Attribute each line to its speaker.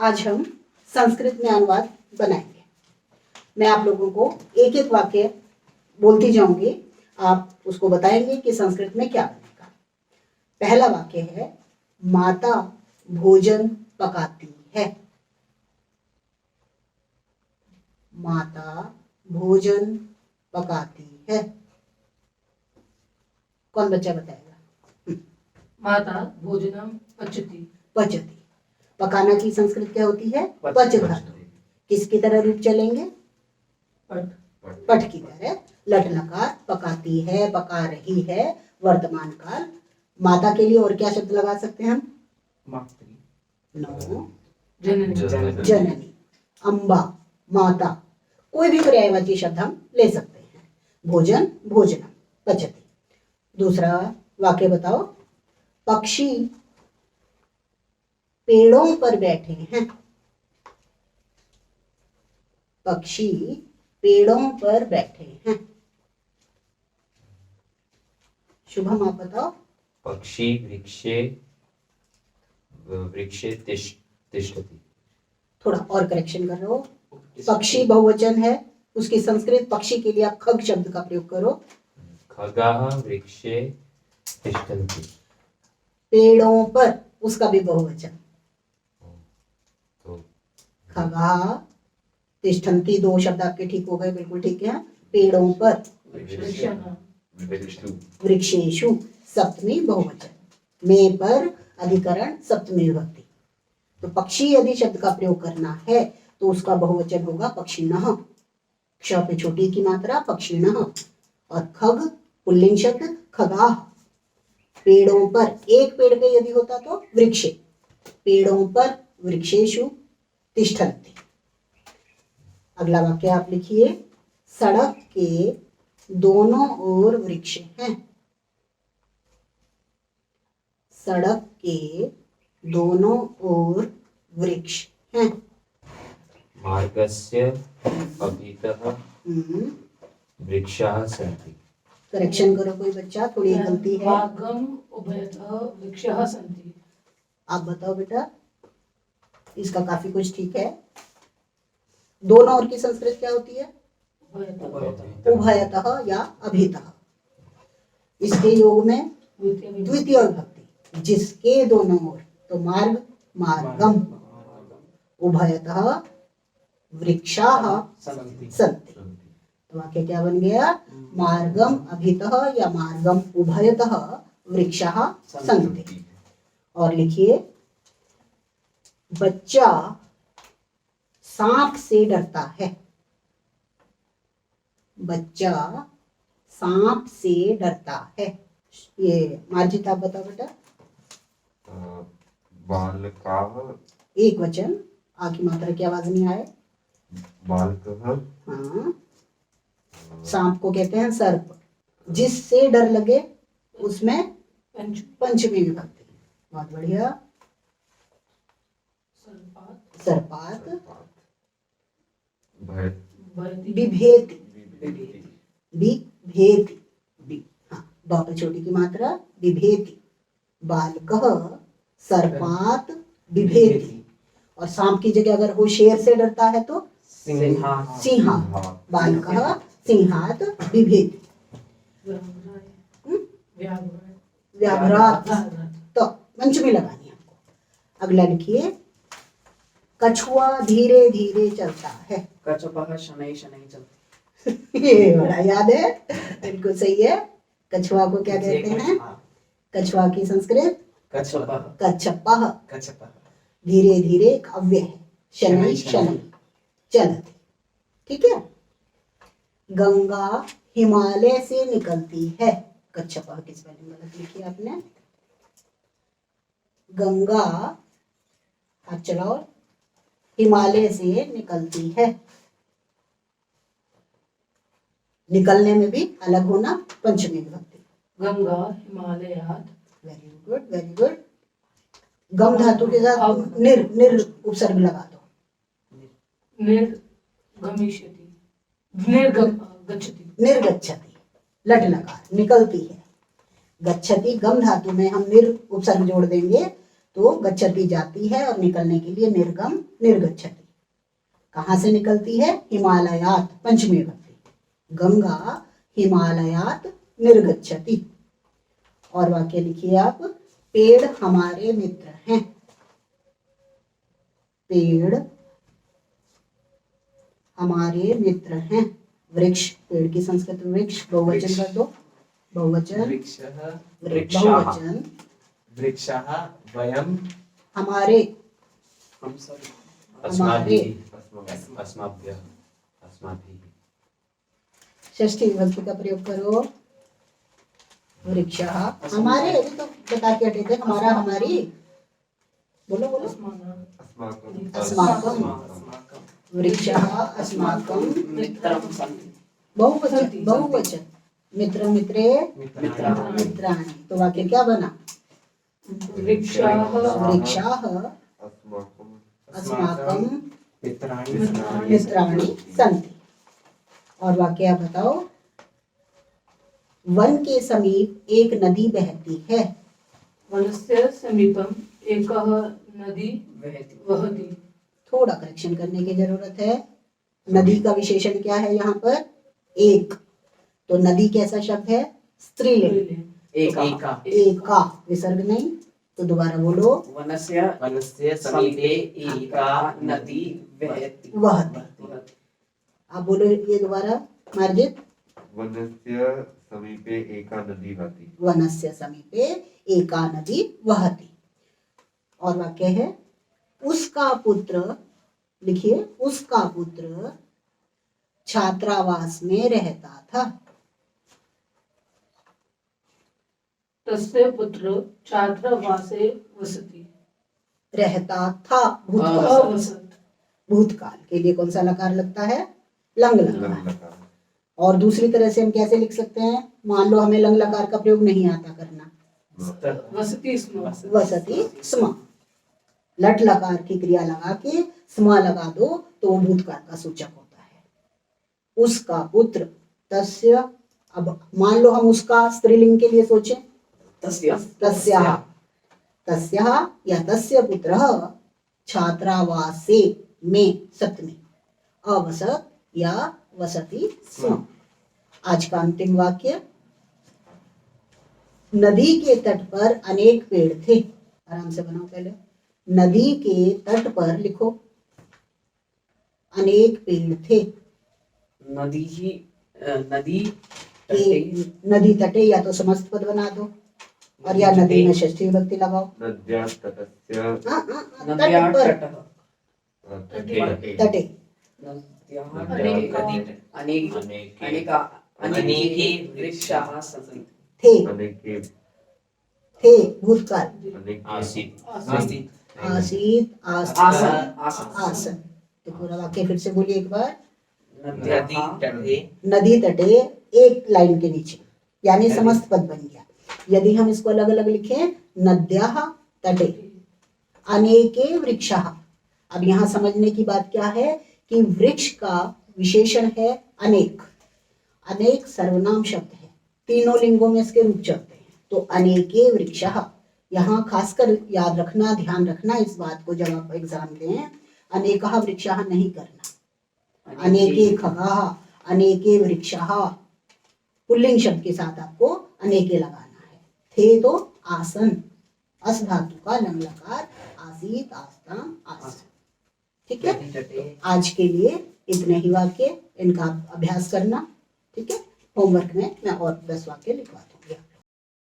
Speaker 1: आज हम संस्कृत में अनुवाद बनाएंगे। मैं आप लोगों को एक एक वाक्य बोलती जाऊंगी, आप उसको बताएंगे कि संस्कृत में क्या बनेगा। पहला वाक्य है, माता भोजन पकाती है। माता भोजन पकाती है। कौन बच्चा बताएगा?
Speaker 2: माता भोजनम पचति।
Speaker 1: पचती। पकाना की संस्कृत क्या होती है? पच धातु। किसकी तरह रूप चलेंगे? पठ की तरह। लट लकार। पकाती है, पका रही है, वर्तमान काल। माता के लिए और क्या शब्द लगा सकते हैं हम? नो, जननी, अम्बा, माता, कोई भी पर्यायवाची शब्द हम ले सकते हैं। भोजन भोजनम पचती। दूसरा वाक्य बताओ, पक्षी पेड़ों पर बैठे हैं। पक्षी पेड़ों पर बैठे हैं। शुभम आप बताओ।
Speaker 3: पक्षी वृक्षे तिष्ठति।
Speaker 1: थोड़ा और करेक्शन कर रहे हो। पक्षी बहुवचन है, उसकी संस्कृत पक्षी के लिए आप खग शब्द का प्रयोग करो।
Speaker 3: खगाः वृक्षे तिष्ठन्ति।
Speaker 1: पेड़ों पर, उसका भी बहुवचन।
Speaker 3: तो
Speaker 1: खगाः तिष्ठन्ति, दो शब्द आपके ठीक हो गए, बिल्कुल ठीक है। पेड़ों पर, वृक्षेषु सप्तमी बहुवचन। में पर अधिकरण सप्तमी विभक्ति। तो पक्षी यदि शब्द का प्रयोग करना है तो उसका बहुवचन होगा पक्षिणः। क्ष पे छोटी की मात्रा पक्षिणः। और खग पुल्लिंग शब्द खगाः। पेड़ों पर, एक पेड़ पे यदि होता तो वृक्षे। पेड़ों पर वृक्षेषु तिष्ठन्ति। अगला वाक्य आप लिखिए, सड़क के दोनों ओर वृक्ष हैं। सड़क के दोनों ओर वृक्ष हैं।
Speaker 3: मार्गस्य अभितः वृक्षाः सन्ति।
Speaker 1: करेक्शन करो कोई बच्चा, थोड़ी गलती है।
Speaker 2: मार्गम उभयतः वृक्षाः सन्ति।
Speaker 1: आप बताओ बेटा, इसका काफी कुछ ठीक है। दोनों ओर की संस्कृत क्या होती है? उभयतः या अभितः। इसके योग में द्वितीय विभक्ति, जिसके दोनों ओर, तो मार्ग मार्गम। उभयतः वृक्षाः सन्ति। तो वाक्य क्या बन गया? मार्गम अभितः या मार्गम उभयतः वृक्षाः सन्ति। और लिखिए, बच्चा सांप से डरता है। बच्चा सांप से डरता है। ये मार्जित आप बताओ बेटा।
Speaker 3: बालकाः,
Speaker 1: एक वचन, आ की मात्रा की आवाज नहीं आए।
Speaker 3: बालकः।
Speaker 1: हाँ, सांप को कहते हैं सर्प। जिससे डर लगे उसमें पंचमी विभक्ति। बहुत बढ़िया। सर्पात बिभेति। बिभेति। हाँ, ब पे छोटी की मात्रा बिभेति। बालकः सर्पात बिभेति। और सांप की जगह अगर वो शेर से डरता है तो सिंहात। बालकः सिंहात बिभेति। व्याघ्रात, तो पंचमी लगानी है आपको। अगला लिखिए, कछुआ धीरे धीरे चलता है।
Speaker 4: कच्छपः शनैः शनैः चलति।
Speaker 1: ये बड़ा याद है, बिल्कुल सही है। कछुआ को क्या कहते हैं? कछुआ की संस्कृत कच्छपः। धीरे धीरे एक अव्यय है, शनैः शनैः चलती। ठीक है। गंगा हिमालय से निकलती है। कच्छपः की स्पेलिंग गलत लिखी आपने। गंगा, हाथ चलाओ, हिमालय से निकलती है। निकलने में भी अलग होना, पंचमी विभक्ति।
Speaker 2: गंगा हिमालयात्।
Speaker 1: Very good, very good. गम धातु के साथ निर उपसर्ग लगा दो।
Speaker 2: निर्गमिष्यति, निर्गच्छति।
Speaker 1: निर्गच्छति, लट लकार, निकलती है। गच्छति गम धातु में हम निर उपसर्ग जोड़ देंगे तो गच्छति जाती है और निकलने के लिए निर्गम निर्गच्छति। कहाँ से निकलती है? हिमालयात, पंचमी विभक्ति। गंगा हिमालयात निर्गच्छति। और वाक्य लिखिए आप, पेड़ हमारे मित्र हैं। पेड़ हमारे मित्र हैं। वृक्ष, पेड़ की संस्कृत में वृक्ष, बहुवचन कर दो। बहुवचन,
Speaker 4: वृक्षः वृक्षाः
Speaker 1: बहुवचन,
Speaker 4: वृक्षाः वयं
Speaker 1: हमारे,
Speaker 4: हम सब
Speaker 3: अस्माभ्यः अस्माभिः
Speaker 1: षष्ठी विभक्ति का प्रयोग करो। वृक्षः हमारे, अभी तो बता के हटे थे, हमारा हमारी। बोलो बोलो।
Speaker 3: अस्माकं
Speaker 1: अस्माकं।
Speaker 4: अस्माकं
Speaker 1: वृक्षः अस्माकं
Speaker 4: मित्रं सन्ति
Speaker 1: बहुवचन, बहुवचन। मित्र मित्रे
Speaker 4: मित्राणि
Speaker 1: मित्राणि। तो वाक्य क्या बना?
Speaker 2: वृक्षाः
Speaker 1: वृक्षाः
Speaker 3: अस्माकं
Speaker 1: अस्माकं
Speaker 4: मित्राणि
Speaker 1: मित्राणि सन्ति। और वाक्य आप बताओ। वन के समीप एक नदी बहती है।
Speaker 2: वनस्य समीपम् एकः नदी
Speaker 4: वहति
Speaker 2: वहति।
Speaker 1: थोड़ा करेक्शन करने की जरूरत है। नदी का विशेषण क्या है यहाँ पर? एक। तो नदी कैसा शब्द है? स्त्रीलिंग।
Speaker 4: एका
Speaker 1: एका, विसर्ग नहीं। तो दोबारा बोलो।
Speaker 4: वनस्य समीपे एका नदी वहति
Speaker 1: वहति। आप बोलो ये दोबारा मार्जित।
Speaker 3: वनस्य समीपे एका नदी वहति।
Speaker 1: वनस्य समीपे एका नदी वहति। और वाक्य है, उसका पुत्र, लिखिए, उसका पुत्र छात्रावास में रहता था।
Speaker 2: तस्य पुत्र छात्रावासे वसति।
Speaker 1: रहता था, भूतकाल।
Speaker 2: अवसत।
Speaker 1: भूतकाल के लिए कौन सा लकार लगता है? लंग लकार।
Speaker 3: लंग लकार।
Speaker 1: और दूसरी तरह से हम कैसे लिख सकते हैं? मान लो हमें लंग लकार का प्रयोग नहीं आता करना।
Speaker 2: वसति स्म।
Speaker 1: वसति स्म। लट लकार की क्रिया लगा के स्म लगा दो तो वो भूतकाल का सूचक होता है। उसका पुत्र, तस्य। अब मान लो हम उसका स्त्रीलिंग के लिए सोचें। तस्याः, तस्याः या तस्य पुत्रः छात्रावासे में, सप्तमी, अवसत या वसति स्म। आज का अंतिम वाक्य। नदी के तट पर अनेक पेड़ थे। आराम से बनाओ पहले। नदी के तट पर लिखो, अनेक पेड़ थे।
Speaker 4: नदी नदी
Speaker 1: नदी तटे, या तो समस्त पद बना दो और या नदी में षष्ठी विभक्ति लगाओ।
Speaker 3: नद्यां तटस्य
Speaker 4: नद्याः
Speaker 1: तट पर,
Speaker 3: तटे
Speaker 1: तटे।
Speaker 4: अनेके वृक्षाः सन्ति
Speaker 1: थे,
Speaker 3: अनेके
Speaker 1: थे, भूतकाल।
Speaker 3: अनेके
Speaker 4: आसीत्
Speaker 1: आसीत,
Speaker 4: आसन
Speaker 1: आसन। तो पूरा वाक्य फिर से बोलिए एक बार।
Speaker 4: नदी
Speaker 1: नदी तटे, एक लाइन के नीचे, यानी समस्त पद बन गया। यदि हम इसको अलग अलग लिखें, नद्याः तटे अनेके वृक्षाः। अब यहाँ समझने की बात क्या है कि वृक्ष का विशेषण है अनेक। अनेक सर्वनाम शब्द है, तीनों लिंगों में इसके रूप चलते हैं। तो अनेके वृक्षाः, यहाँ खासकर याद रखना, ध्यान रखना इस बात को जब आप एग्जाम दें। अनेकः वृक्षाः नहीं करना। अनेके खगाः, अनेके वृक्षाः, पुल्लिंग शब्द के साथ आपको अनेके लगाना है। थे तो आसन, अस धातु का लंग लकार, आसीत, आस्ताम, आसन। ठीक है। आज के लिए इतने ही वाक्य, इनका आप अभ्यास करना। ठीक है। होमवर्क में मैं और 10 वाक्य लिखवा दूँ।